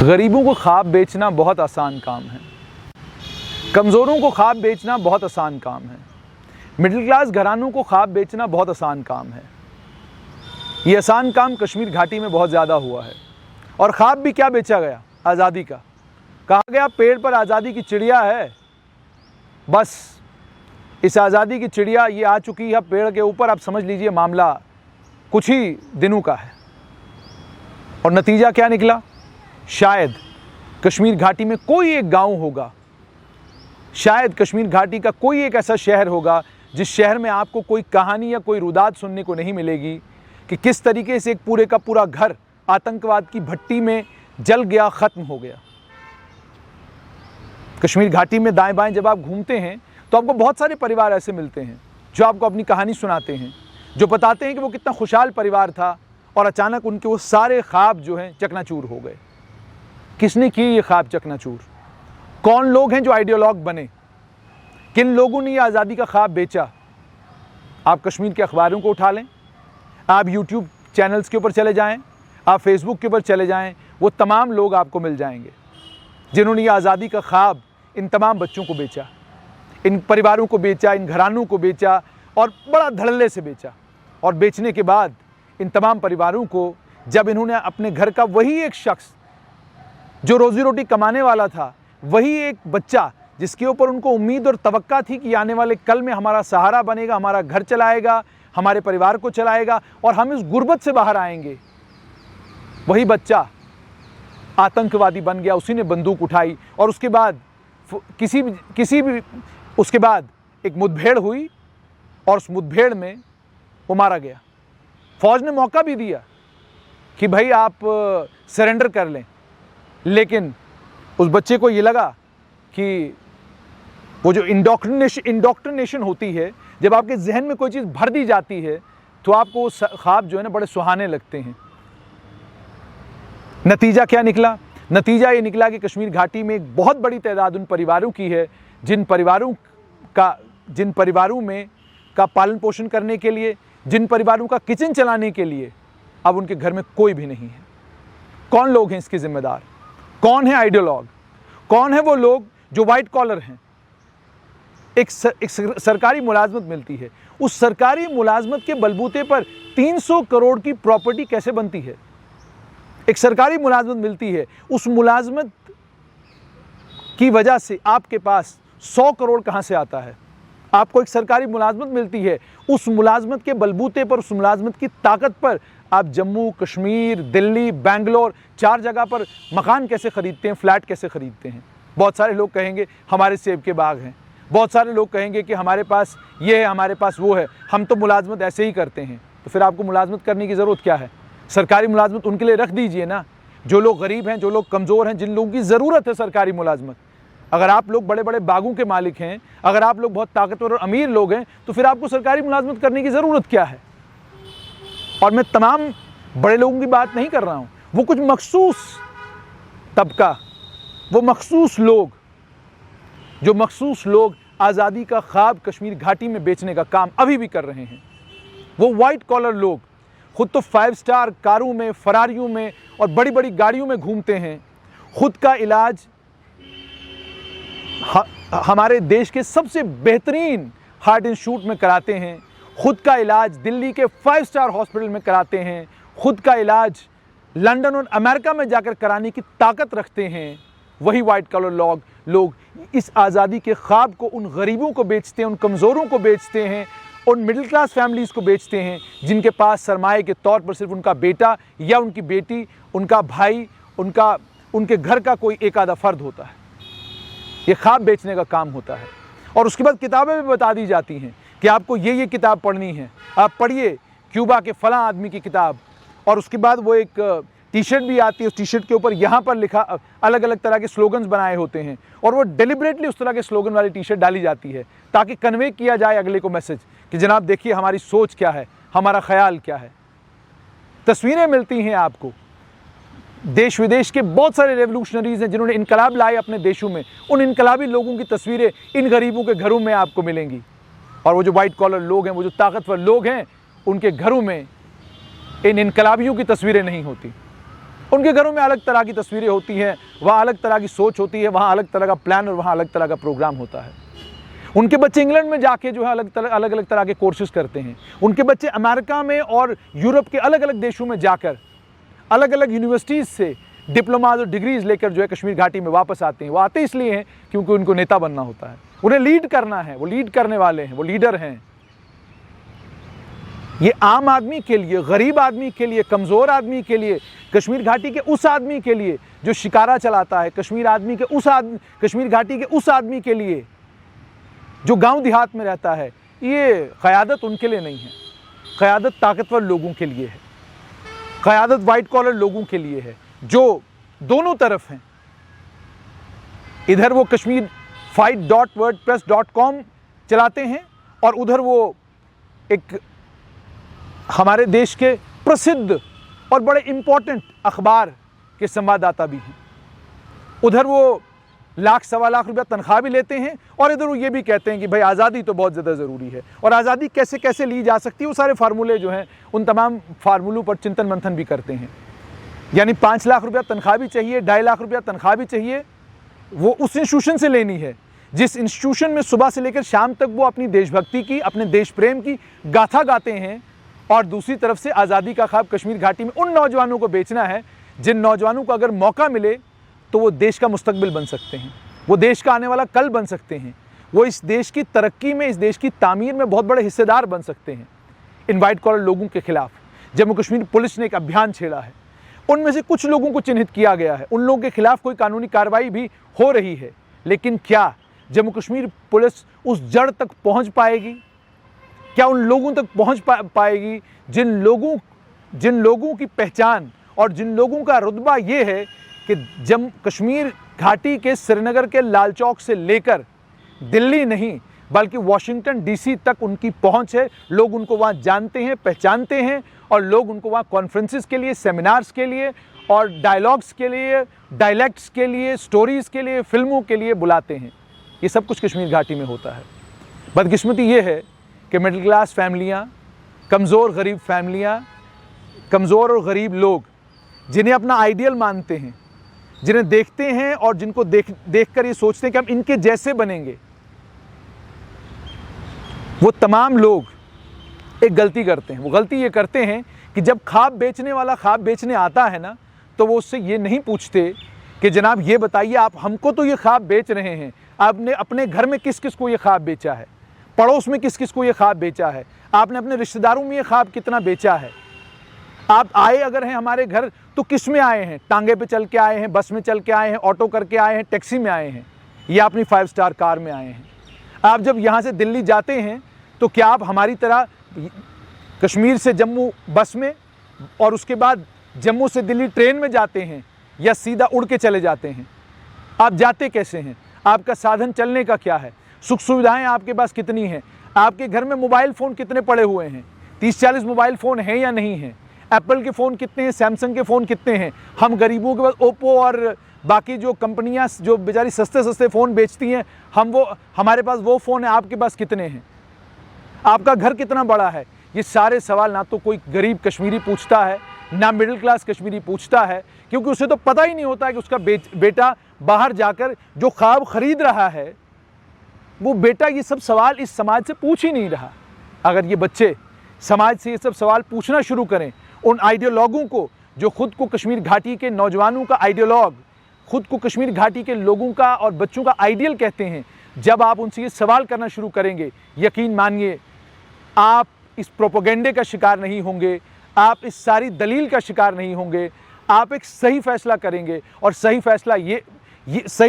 गरीबों को ख्वाब बेचना बहुत आसान काम है। कमज़ोरों को ख्वाब बेचना बहुत आसान काम है। मिडिल क्लास घरानों को ख्वाब बेचना बहुत आसान काम है। ये आसान काम कश्मीर घाटी में बहुत ज़्यादा हुआ है। और ख्वाब भी क्या बेचा गया? आज़ादी का। कहा गया पेड़ पर आज़ादी की चिड़िया है, बस इस आज़ादी की चिड़िया ये आ चुकी है पेड़ के ऊपर। आप समझ लीजिए मामला कुछ ही दिनों का है। और नतीजा क्या निकला? शायद कश्मीर घाटी में कोई एक गांव होगा, शायद कश्मीर घाटी का कोई एक ऐसा शहर होगा जिस शहर में आपको कोई कहानी या कोई रुदात सुनने को नहीं मिलेगी कि किस तरीके से एक पूरे का पूरा घर आतंकवाद की भट्टी में जल गया, ख़त्म हो गया। कश्मीर घाटी में दाएं बाएं जब आप घूमते हैं तो आपको बहुत सारे परिवार ऐसे मिलते हैं जो आपको अपनी कहानी सुनाते हैं, जो बताते हैं कि वो कितना खुशहाल परिवार था और अचानक उनके वो सारे ख्वाब जो हैं चकनाचूर हो गए। किसने किए ये ख्वाब चकनाचूर? कौन लोग हैं जो आइडियोलॉग बने? किन लोगों ने ये आज़ादी का ख्वाब बेचा? आप कश्मीर के अखबारों को उठा लें, आप यूट्यूब चैनल्स के ऊपर चले जाएं, आप फेसबुक के ऊपर चले जाएं, वो तमाम लोग आपको मिल जाएंगे जिन्होंने ये आज़ादी का ख्वाब इन तमाम बच्चों को बेचा, इन परिवारों को बेचा, इन घरानों को बेचा और बड़ा धड़ल्ले से बेचा। और बेचने के बाद इन तमाम परिवारों को जब इन्होंने अपने घर का वही एक शख्स जो रोज़ी रोटी कमाने वाला था, वही एक बच्चा जिसके ऊपर उनको उम्मीद और तवक्का थी कि आने वाले कल में हमारा सहारा बनेगा, हमारा घर चलाएगा, हमारे परिवार को चलाएगा और हम इस गुर्बत से बाहर आएंगे, वही बच्चा आतंकवादी बन गया। उसी ने बंदूक उठाई और उसके बाद उसके बाद एक मुठभेड़ हुई और उस मुठभेड़ में वो मारा गया। फौज ने मौका भी दिया कि भाई आप सरेंडर कर लें, लेकिन उस बच्चे को ये लगा कि वो जो इंडोक्ट्रिनेशन होती है, जब आपके जहन में कोई चीज़ भर दी जाती है तो आपको ख्वाब जो है ना बड़े सुहाने लगते हैं। नतीजा क्या निकला? नतीजा ये निकला कि कश्मीर घाटी में एक बहुत बड़ी तादाद उन परिवारों की है जिन परिवारों में का पालन पोषण करने के लिए, जिन परिवारों का किचन चलाने के लिए अब उनके घर में कोई भी नहीं है। कौन लोग हैं इसके जिम्मेदार? कौन है आइडियोलॉग? कौन है वो लोग जो वाइट कॉलर हैं? एक सरकारी मुलाजमत मिलती है, उस सरकारी मुलाजमत के बलबूते पर 300 करोड़ की प्रॉपर्टी कैसे बनती है? एक सरकारी मुलाजमत मिलती है, उस मुलाजमत की वजह से आपके पास 100 करोड़ कहाँ से आता है? आपको एक सरकारी मुलाजमत मिलती है, उस मुलाजमत के बलबूते पर, उस मुलाजमत की ताकत पर आप जम्मू कश्मीर, दिल्ली, बेंगलोर 4 जगह पर मकान कैसे ख़रीदते हैं, फ्लैट कैसे ख़रीदते हैं। बहुत सारे लोग कहेंगे हमारे सेब के बाग हैं, बहुत सारे लोग कहेंगे कि हमारे पास ये है, हमारे पास वो है, हम तो मुलाजमत ऐसे ही करते हैं। तो फिर आपको मुलाजमत करने की ज़रूरत क्या है? सरकारी मुलाजमत उनके लिए रख दीजिए ना, जो लोग गरीब हैं, जो लोग कमज़ोर हैं, जिन लोगों की ज़रूरत है सरकारी मुलाजमत। अगर आप लोग बड़े बड़े बागों के मालिक हैं, अगर आप लोग बहुत ताकतवर और अमीर लोग हैं, तो फिर आपको सरकारी मुलाजमत करने की ज़रूरत क्या है? और मैं तमाम बड़े लोगों की बात नहीं कर रहा हूँ, वो कुछ मखसूस तबका, वो मखसूस लोग, जो मखसूस लोग आज़ादी का ख्वाब कश्मीर घाटी में बेचने का काम अभी भी कर रहे हैं। वो वाइट कॉलर लोग खुद तो 5 स्टार कारों में, फरारियों में और बड़ी बड़ी गाड़ियों में घूमते हैं, खुद का इलाज हमारे देश के सबसे बेहतरीन हार्ट इंस्टीट्यूट में कराते हैं, खुद का इलाज दिल्ली के 5 स्टार हॉस्पिटल में कराते हैं, खुद का इलाज लंदन और अमेरिका में जाकर कराने की ताकत रखते हैं। वही वाइट कलर लोग इस आज़ादी के ख्वाब को उन गरीबों को बेचते हैं, उन कमज़ोरों को बेचते हैं, उन मिडिल क्लास फैमिलीज़ को बेचते हैं जिनके पास सरमाए के तौर पर सिर्फ उनका बेटा या उनकी बेटी, उनका भाई, उनके घर का कोई एक आधा फ़र्द होता है। ये ख्वाब बेचने का काम होता है। और उसके बाद किताबें भी बता दी जाती हैं कि आपको ये किताब पढ़नी है, आप पढ़िए क्यूबा के फ़लाँ आदमी की किताब। और उसके बाद वो एक टी शर्ट भी आती है, उस टी शर्ट के ऊपर यहाँ पर लिखा अलग अलग तरह के स्लोगन्स बनाए होते हैं और वो डेलिबरेटली उस तरह के स्लोगन वाली टी शर्ट डाली जाती है ताकि कन्वे किया जाए अगले को मैसेज कि जनाब देखिए हमारी सोच क्या है, हमारा ख्याल क्या है। तस्वीरें मिलती हैं आपको, देश विदेश के बहुत सारे रेवोल्यूशनरीज़ हैं जिन्होंने इनकलाब लाए अपने देशों में, उन इनकलाबी लोगों की तस्वीरें इन गरीबों के घरों में आपको मिलेंगी। और वो जो वाइट कॉलर लोग हैं, वो जो ताकतवर लोग हैं, उनके घरों में इन इनकलाबियों की तस्वीरें नहीं होती। उनके घरों में अलग तरह की तस्वीरें होती हैं, वहाँ अलग तरह की सोच होती है, वहाँ अलग तरह का प्लान और वहाँ अलग तरह का प्रोग्राम होता है। उनके बच्चे इंग्लैंड में जाके जो है अलग अलग तरह के कोर्सेज करते हैं। उनके बच्चे अमेरिका में और यूरोप के अलग अलग देशों में जाकर अलग अलग यूनिवर्सिटीज़ से डिप्लोमाज और डिग्रीज लेकर जो है कश्मीर घाटी में वापस आते हैं। वो आते इसलिए हैं क्योंकि उनको नेता बनना होता है, उन्हें लीड करना है, वो लीड करने वाले हैं, वो लीडर हैं। ये आम आदमी के लिए, गरीब आदमी के लिए, कमज़ोर आदमी के लिए, कश्मीर घाटी के उस आदमी के लिए जो शिकारा चलाता है, कश्मीर घाटी के उस आदमी के लिए जो गांव देहात में रहता है, ये क़यादत उनके लिए नहीं है। क़यादत ताकतवर लोगों के लिए है, क़यादत वाइट कॉलर लोगों के लिए है जो दोनों तरफ हैं। इधर वो kashmirfight.wordpress.com चलाते हैं और उधर वो एक हमारे देश के प्रसिद्ध और बड़े इम्पोर्टेंट अखबार के संवाददाता भी हैं। उधर वो लाख सवा लाख रुपया तनख्वाह भी लेते हैं और इधर वो ये भी कहते हैं कि भाई आज़ादी तो बहुत ज़्यादा ज़रूरी है और आज़ादी कैसे कैसे ली जा सकती है, वो सारे फार्मूले जो हैं उन तमाम फार्मूलों पर चिंतन मंथन भी करते हैं। यानी 5 लाख रुपया तनख्वाह भी चाहिए, 2.5 लाख रुपया तनख्वाह भी चाहिए, वो उस इंस्टीट्यूशन से लेनी है जिस इंस्टीट्यूशन में सुबह से लेकर शाम तक वो अपनी देशभक्ति की, अपने देश प्रेम की गाथा गाते हैं। और दूसरी तरफ से आज़ादी का ख्वाब कश्मीर घाटी में उन नौजवानों को बेचना है जिन नौजवानों को अगर मौका मिले तो वो देश का मुस्तकबिल बन सकते हैं, वो देश का आने वाला कल बन सकते हैं, वो इस देश की तरक्की में, इस देश की तामीर में बहुत बड़े हिस्सेदार बन सकते हैं। इन वाइट कॉलर लोगों के खिलाफ जम्मू कश्मीर पुलिस ने एक अभियान छेड़ा है। उनमें से कुछ लोगों को चिन्हित किया गया है, उन लोगों के खिलाफ कोई कानूनी कार्रवाई भी हो रही है। लेकिन क्या जम्मू कश्मीर पुलिस उस जड़ तक पहुंच पाएगी? क्या उन लोगों तक पहुंच पाएगी जिन लोगों की पहचान और जिन लोगों का रुतबा ये है कि जम्मू कश्मीर घाटी के श्रीनगर के लाल चौक से लेकर दिल्ली नहीं बल्कि वाशिंगटन डीसी तक उनकी पहुंच है। लोग उनको वहाँ जानते हैं, पहचानते हैं और लोग उनको वहाँ कॉन्फ्रेंसेस के लिए, सेमिनार्स के लिए और डायलॉग्स के लिए, डायलेक्ट्स के लिए, स्टोरीज़ के लिए, फिल्मों के लिए बुलाते हैं। ये सब कुछ कश्मीर घाटी में होता है। बदकिस्मती ये है कि मिडिल क्लास फैमिलियाँ, कमज़ोर गरीब फैमिलियाँ, कमज़ोर और गरीब लोग जिन्हें अपना आइडियल मानते हैं, जिन्हें देखते हैं और जिनको देखकर ये सोचते हैं कि हम इनके जैसे बनेंगे, वो तमाम लोग एक गलती करते हैं। वो गलती ये करते हैं कि जब ख्वाब बेचने वाला ख्वाब बेचने आता है ना, तो वो उससे ये नहीं पूछते कि जनाब ये बताइए, आप हमको तो ये ख्वाब बेच रहे हैं, आपने अपने घर में किस किस को ये ख्वाब बेचा है, पड़ोस में किस किस को ये ख्वाब बेचा है, आपने अपने रिश्तेदारों में ये ख्वाब कितना बेचा है, आप आए अगर हैं हमारे घर तो किस में आए हैं, टांगे पे चल के आए हैं, बस में चल के आए हैं, ऑटो करके आए हैं, टैक्सी में आए हैं या अपनी 5 स्टार कार में आए हैं। आप जब यहाँ से दिल्ली जाते हैं तो क्या आप हमारी तरह कश्मीर से जम्मू बस में और उसके बाद जम्मू से दिल्ली ट्रेन में जाते हैं या सीधा उड़ के चले जाते हैं? आप जाते कैसे हैं? आपका साधन चलने का क्या है? सुख सुविधाएं आपके पास कितनी हैं? आपके घर में मोबाइल फ़ोन कितने पड़े हुए हैं? 30-40 मोबाइल फ़ोन हैं या नहीं हैं? एप्पल के फ़ोन कितने हैं? सैमसंग के फ़ोन कितने हैं? हम गरीबों के पास ओप्पो और बाकी जो कंपनियां जो बेचारी सस्ते सस्ते फ़ोन बेचती हैं, हमारे पास वो फ़ोन है, आपके पास कितने हैं? आपका घर कितना बड़ा है? ये सारे सवाल ना तो कोई गरीब कश्मीरी पूछता है, ना मिडिल क्लास कश्मीरी पूछता है, क्योंकि उसे तो पता ही नहीं होता है कि उसका बेटा बाहर जाकर जो ख्वाब खरीद रहा है, वो बेटा ये सब सवाल इस समाज से पूछ ही नहीं रहा। अगर ये बच्चे समाज से ये सब सवाल पूछना शुरू करें, उन आइडियोलॉगों को जो खुद को कश्मीर घाटी के नौजवानों का आइडियोलॉग, खुद को कश्मीर घाटी के लोगों का और बच्चों का आइडियल कहते हैं, जब आप उनसे ये सवाल करना शुरू करेंगे, यकीन मानिए आप इस प्रोपेगेंडे का शिकार नहीं होंगे, आप इस सारी दलील का शिकार नहीं होंगे। आप एक सही फैसला करेंगे और सही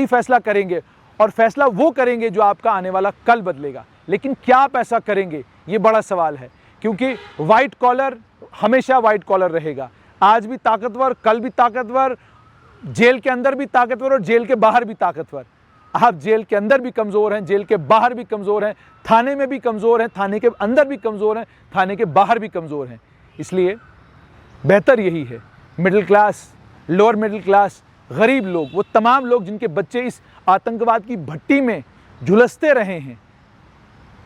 फैसला करेंगे और फैसला वो करेंगे जो आपका आने वाला कल बदलेगा। लेकिन क्या आप ऐसा करेंगे, ये बड़ा सवाल है, क्योंकि वाइट कॉलर हमेशा वाइट कॉलर रहेगा। आज भी ताकतवर, कल भी ताकतवर, जेल के अंदर भी ताकतवर और जेल के बाहर भी ताकतवर। आप जेल के अंदर भी कमज़ोर हैं, जेल के बाहर भी कमज़ोर हैं, थाने में भी कमज़ोर हैं, थाने के अंदर भी कमज़ोर हैं, थाने के बाहर भी कमज़ोर हैं। इसलिए बेहतर यही है, middle class, lower middle class, गरीब लोग, वो तमाम लोग जिनके बच्चे इस आतंकवाद की भट्टी में झुलसते रहे हैं,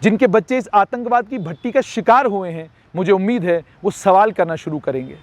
जिनके बच्चे इस आतंकवाद की भट्टी का शिकार हुए हैं, मुझे उम्मीद है वो सवाल करना शुरू करेंगे।